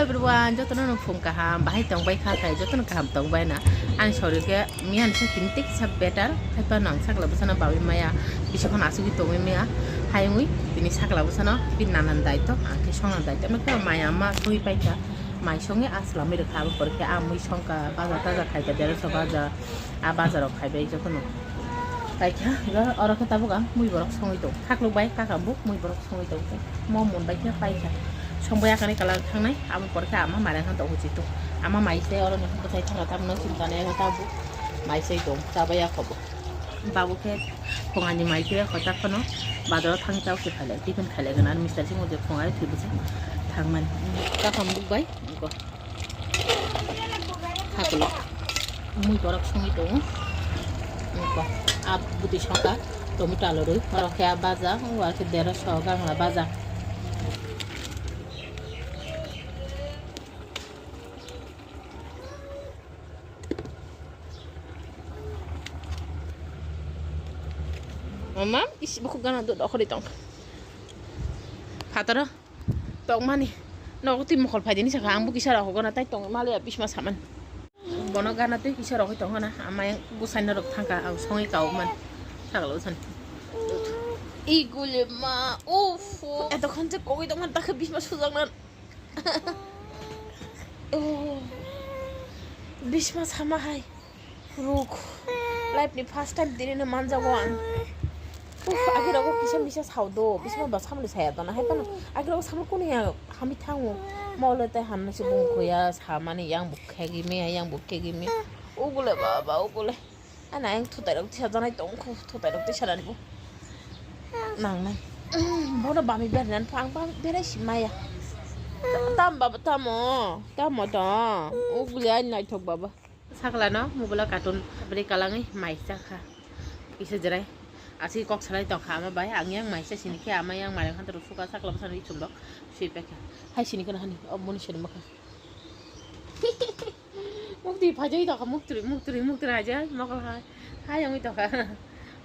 everyone, jotono no phone kaham, bahai tong bai kha thai jotono kaham tong bai na. An sorry ke mian se tintik sab better. Thai pa nang sakla busana bawi maya. Bisokon asugi tong maya. Hai ngui tini sakla busana bin nanan dai to. Ake songan dai to. Meka maya ma sui pai ka. Mai songe asla me rekha por ke amui songka baza taza khai ka dere so baza a baza rok khai bai jotono. Pai ka ga ora ka tabu ga mui borok songoi to. Khakluk bai ka ka buk mui borok songoi to. Mo mon bai ke pai ka. Songbai akan kalau thang nai ama porka ama mara kan to hujitu ama mai se oro ne ko sai thang tam no cinta ne ta bu mai se to sabaya khobo babu ke phongani mai ke khota khono badar thang chau ke phale tikun khale gana mister sing je phongai thibu se thang man ka kham bu bai ko khaklo mui borak songi to ko ap buti shoka tomato alo roi oro kha baza wa ke dera shoga ngala baza Mama, isi buku gana do aku ditong. Fatara, tong mani. No aku tim mukol padi ni saka ambu kisah aku gana tay tong mali habis mas saman. Bono gana tu kisah aku tong gana ama yang busan narok tangka aku songi kau man. Saka lusan. Igule ma, ufu. Eto kan cek kau itu man tak habis mas susang nan. Oh, habis mas sama hai. Ruk. Life ni first time diri na manja wan. Akhir aku bisa saudo, bisa bahas hamil saya tanah hepan. Akhir aku sama kuni ya, kami tahu mau letak hamil si bungku ya sama nih yang buka gini yang buka gini. Ugule baba, ugule. Anak yang tuh teruk tiada jangan tongku, tuh teruk tiada nih bu. Nang nang, bodoh bami beran, pang beres maya. Tambah tamu dah. Ugule anak itu baba. Saklana, mau bela kartun beri kalangi, mai sakha. Bisa jerai. Asih kok salai tong khama bai ang yang mai se sini ke ama yang mare kan terus suka sak labasan ri chulok sui pek hai sini kan hani moni sini maka mukti phajai ta mukti aja makal hai yang itu ka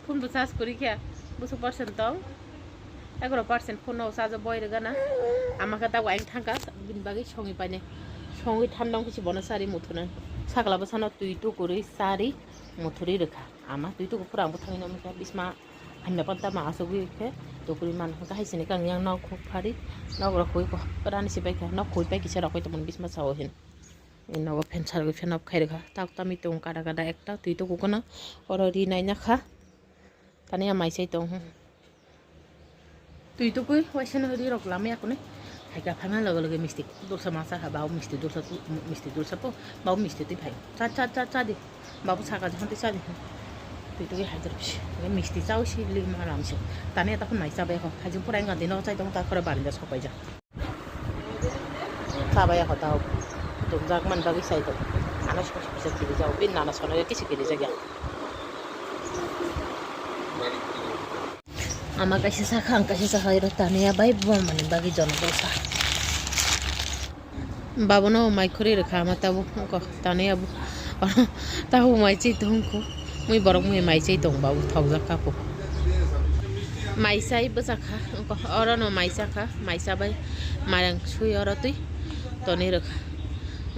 phone busas kuri ke busu percent tong 11% phone no saja boy re gana ama kata waing thangka bin bagi songi pane songi thandong kisi bonasari muthuna sak labasan tui tu kuri sari muthuri rekha ama tui tu pura buthang no meka bisma anda panta ma asugi ke to kuri man ka hai sini kang yang nau khu phari nau ra khoi ko parani si bai ka nau khoi pai kisara khoi tamon bisma saw hin in no fen sar ge fen op khai rekha tak tami tong kada kada ekta tui tu kokona orori nai na kha tani amai sai tong tui tu koi waisen hori rok lame akone hai ka phanga lage mistik dursa masa ha bau mistik dursa po bau mistik ti phai cha di babu saka janti sa di itu ke hajar bis ke misti chau si lima ramsi tane ta kun mai sabai ho hajung pura ngan dino chai tong ta khore barinda sopai ja sabai ho ta tum jak man bagi sai to ana so bisa kiri jau bin nana sono ke kisi kiri jaga ama kasi sakang kasi sa hairo tane ya bai bom man bagi jono dosa babono mai khori rekha ma tabu ko tane abu tahu mai chi tungku mui borok mui mai chai tong bau thauja kapo mai sai basakha ko ora no mai sakha mai sabai marang sui ora tui toni rekha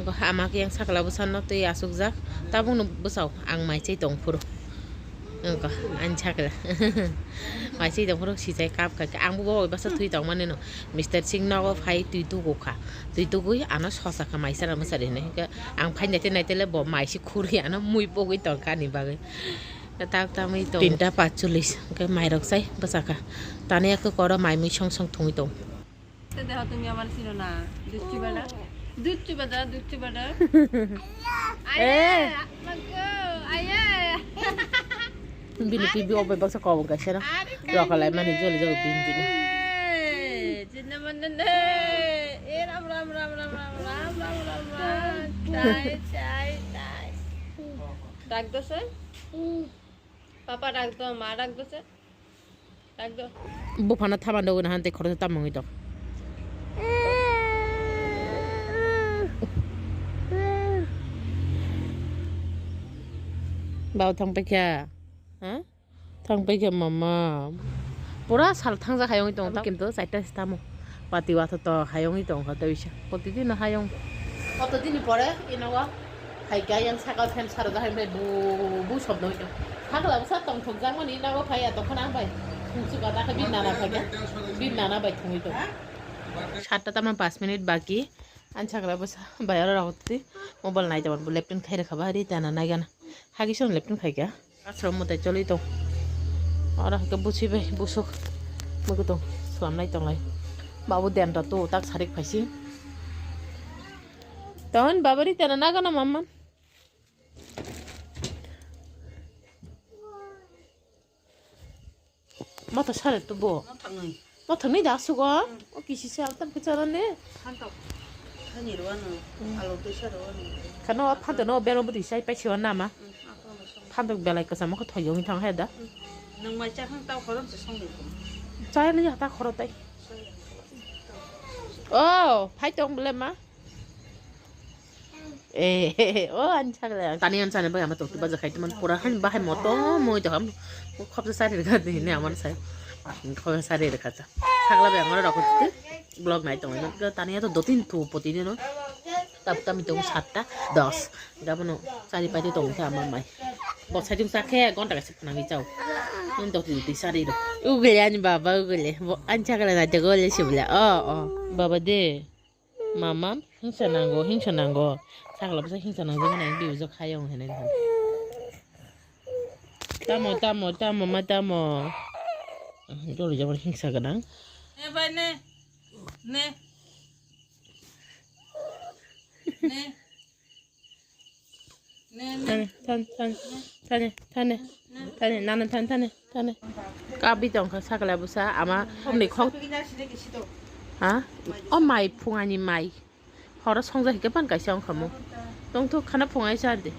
ko ama ke yang sakla busan no tui asuk jak tabung no busau ang mai chai tong puro ko an chakla mai chai tong puro si chai kap ka ang bu bo basa tui tong mane no Mr. Singh no phai tui tu ko kha tui tu gui ana sosa ka mai sara masare ne ka ang phai nate nate le bo mai si khuri ana mui po gui tong ka ni bagai tak tamai to 3:45 ke mai rok sai basaka tane ak kora mai mi song song thungi to te দেখো তুমি আমার ছিল না দুচ্চু বাদা eh মাগো আয়া bini pibi obe baksa ko ga sera ro ka lai mani joli joli bin bin jinna manne e ram chai ডাক দছে পাপা ডাক দো মা ডাক দছে ডাক দো bu phana thamando na hante khoro tamangi to bau thang pe kya ha thang pe kya mama pura sal thang ja khayong tong ta kim to saita stamo পাতিওয়াত তো হায়ংই দং হতে বিশা প্রতিদিন হায়ং কতদিন পরে এনাওয়া হাইগা yang sakal fan sarada hai bu bu শব্দ হইতো থাকলা বসা তং থক জাং মানি নাও ফাইয়া তখন আং ভাই শুনছু কথা বিন নানা ফাইয়া বিন নানা বাই থুইতো 7টা তামান 5 মিনিট বাকি আন সাকলা বসা বাইরে রাখতে মোবাইল নাই যাবার ল্যাপটপ খাই রাখাবা রে তানা নাই গানা হাগিসন ল্যাপটপ খাইগা আশ্রম মতে চলি তো আর হাকে বুঝিবে বুসুক মগো তো সালাম নাই তংলাই বাবু দেনটা তো তাক সারিক ফাইছি তখন বাবারি তানা না গানা মাম্মা মাথা সারে তো বো মাথা নেই দাসু গো ও কিসি সে আলতাম কে চালানে খানো ফান্দ নো বেরো বুদি সাই পাইছি না মা ফান্দ বেলাই কসা মখো থয়ং থাং হেদা নং মাই চা খাং তাও খরম সে সঙ্গে চাই লি হাতা খরতাই ও ফাই তং বলে মা ও আনছাগলে তানি আনছানে বাই আমার তো বাজা খাইতে মান পুরা হান বাহাই মতো মই তো হাম খবসা সারি রেখা দিই নে আমার সাই খবসা সারি রেখা চা থাকলা বে আমার রাখতে ব্লগ নাই তো তানিয়া তো 2-3 থু প্রতিদিন তাপ তামি তো 7টা 10 গাবনো সারি পাইতে তো আমার মাই বসাই দিম সাখে ঘন্টা কাছে নাগি যাও nin to ti sari do ugele ani baba ugele anchagala na te gole sibla o baba de mama hingsa nango sakla basa hingsa nango na bi uzo khayong hene tamo ma tamo jori jabar hingsa ganang e bai ne Tane nanan tane kabi dong ka sakala busa ama omni khok ha o mai phungani mai hora songja hike pan kai song khamu tong thu khana phungai sar de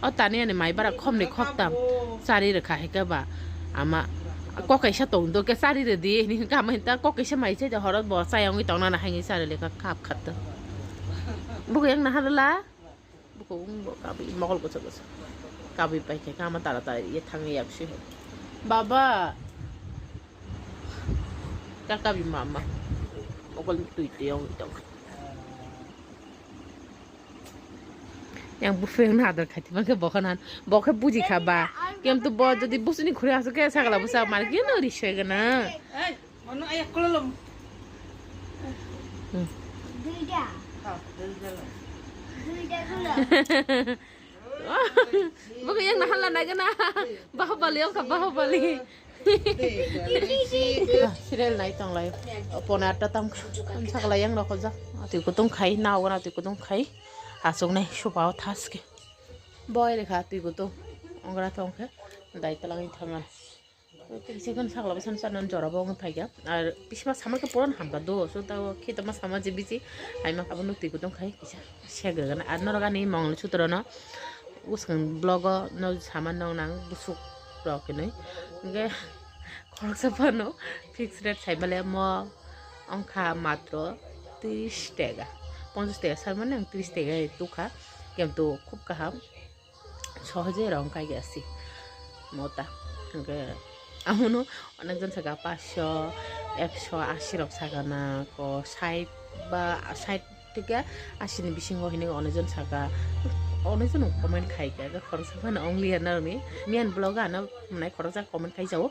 o tane ani mai bara khomni khok tam sari rakha hike ba ama ko kai sa tong do ke sari de di ni ka mai ta ko kai sa mai che de hora bo sa yong tong na hangi sar le ka khap khat ta bu yang na halala bu ko kabi mogol ko sa kabi pai ke kama tara tara ye thangi yakshi baba kabi mama okol tuite yong tong yang buffet na adar khati make bokhanan bokhe buji khaba kem to bo jodi busuni khuri asu ke sagala busa mar ke no rishe gana ei monu ay kololom দুইটা ha duida Bukan yang nahan lagi na bahubali ka bahubali. Sirel nai tong lai. Pona ta tam sakla yang no khoja. Ati ko tung khai na ora ati ko tung khai. Asung nai supao thaske. Boy le kha ti ko to. Ongra tong kha. Dai talang i thangan. Sekan sakla basan sanan jora bong thaiga. Ar pisma samar ke puran hamka do so ta kheta ma sama je bisi. Ai ma kabun ti ko tung khai kisa. Shega gana ar nora ni mong sutra no. Usang blog no sama nong nang busuk rok ini, enggak kalau sepano fixed rate saya beli mau angka matro 30 tega, 50 tega sama nang 30 tega itu kah, yang tu kup kaham, সহজে রং কাই গেছি মতা আহনো অনেকজন থাকা 500 180 rock থাকা না ক 60 বা 60 থেকে 80 ni bising ho hini অনেকজন থাকা অনেকজন কমেন্ট খাই কে খরচ ফান অনলি আনারনি মিয়ান ব্লগ আনা মানে খরচ কমেন্ট খাই যাও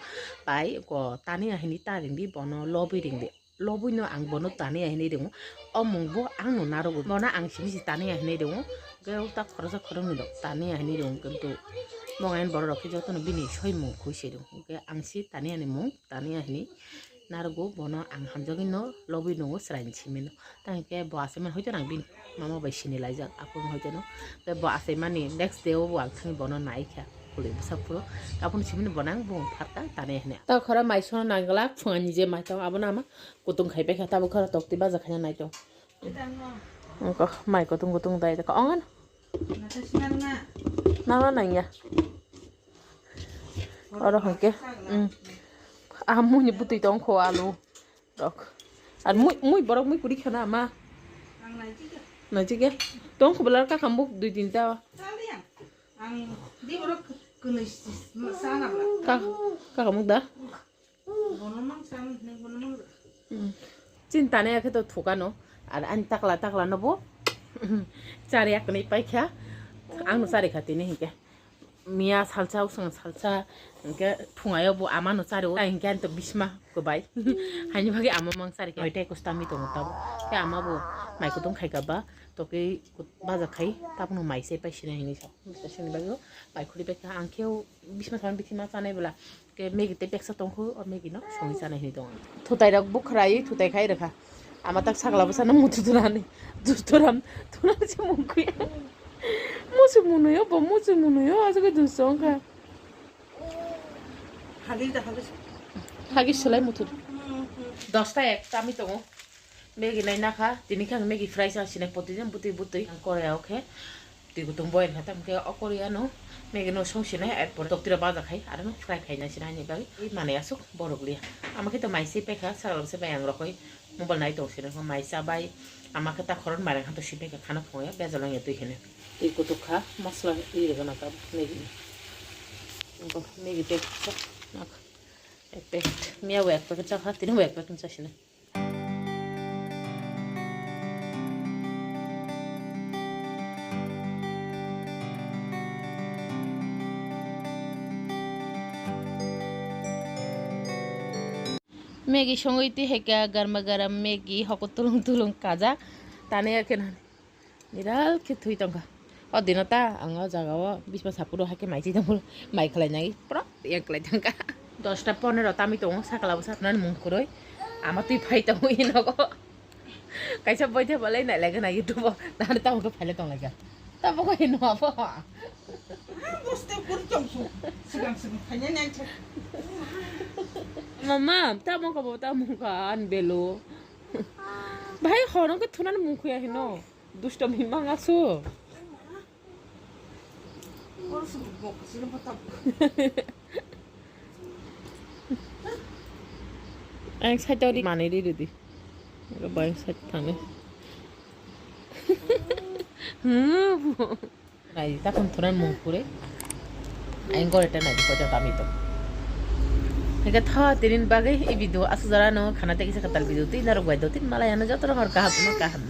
পাই ক তানি আহিনি তারিংদি বন লবি রিংদি লবি no ang bono tani ahini demo omungbo ang no naro bona ang simi tani ahini demo geu ta khorja khorong no tani ahini demo kintu mongain boro rokhi joto no bini soi mu khuise demo ge ang si tani ani mu tani ahini nargo bono ang hamjogin no lobby no srain chimino tangke bo aseman hoito nang bin mama bai sini laijak apun hoito no ge bo asemani next day bo ang thang bono naikha kuli sapro apun chimino bonang bo phatta tani ahini ta khara maison nangla phani je mai taw abona ama kutung khai pe khata bo khara tokti ba jakhana nai to ko mai kutung dai ta ongan na nang ya aro hanke amu ni putui tong kho alu rok ar mui borok mui kuri khana ma ang na jige tong kho belar ka khambuk 2-3 ta salian ang di borok kunis sana bla ka kamuk da bonong sang ne bonong চিন্তা নেই একে তো থোকানো আর আনি তাকলা তাকলা নবো চারি acne পাইখা आंनो चारि खाथिनि हिंके मिया salsa उसं salsa हिंके फुङायावबो आमानो चारि हिंके आंथ' बिसमा गोबाय हायनि भागे आमा मां चारि खायथाय कस्तामि दङ ताब के आमाबो माइखौ दंखायगाबा तके बाजा खाय ताबनो माइसे पाइसिना हिनि सा स्टेशन बागो माइखुरि बेका आंखेव बिसमा थान बिथिमा जानायबोला के मेगिते बेक्सा दंखो अ मेगि न संgi जानाय हिनि दङ थुताइराक बुखराय थुताइ खाय रखा आमा ताक सागलाबो साना मुथुदुनानै दुस्तराम थुनासे मुखुया 무슨 문어요? 뭐 무슨 문어요? 아주 그 두성가 하기 싫어요 무튼 10টা একটা আমি তো মেগি নাই না খা তিনি খাং মেগি ফ্রাই সাসিনে প্রতিদিন বুতি বুতি করে ওকে তিগু তুম বয়েন খাতা মকে অকরিয়ানো মেগি নো সংসিনে এরপর তক্তিরা বাজা খাই আর নো ফ্রাই খাই না সিনা নিবাই এই মানে আসুক বড়গুলিয়া আমাকে তো মাইসি পেখা সারালসে বাই আং রকই মোবাইল নাই দংসিনে মাইসা বাই আমাকে তা খরন মারা খাতো সিপেকা খানা ফয়া বেজালাং এত এখানে এই কত খা মশলা দিয়ে দেবো না তা মেগি মেগি প্যাকেট না এক প্যাকেট মিয়াও এক প্যাকেট চা খা তিনিও এক প্যাকেট চাষিনে মেগি সঙ্গইতে হেকা গারমা গারাম মেগি হক তুলুং তুলুং কাজা তানে আর কেন নিরাল খেতুই টঙ্কা অদিনতা আঙা জাগাও বিশবা সাপুরো হাকে মাইছি দङ মাই খালাইনাই প্র একলাই টঙ্কা 10টা 15টা আমি তো সাকলাবো সাপনান মুখ করই আমা তুই ফাইতা হই নগ কাইসা বইতে বলাই নাই লাগে না ইউটিউব তাহলে তামকে ফাইলে দङ লাগা তাবো কই নব বসতে করে চলছো সিগাম সিগাম খাইনে নাই Mama, tamo ka ba tamo ka an belo. Bhai hono ke thunan mukhuya hino. Dusto mimang aso. Orso go sino pata. Ang sa tori mane di di. Ro bai sa thane. Nai ta kon thunan mukhure. Aing gore ta nai ko ta tami to. Hingga tha tinin bagai i video asu jara no khana te kisa katal video ti narok bai do tin malaya na jotor har kahap no kaham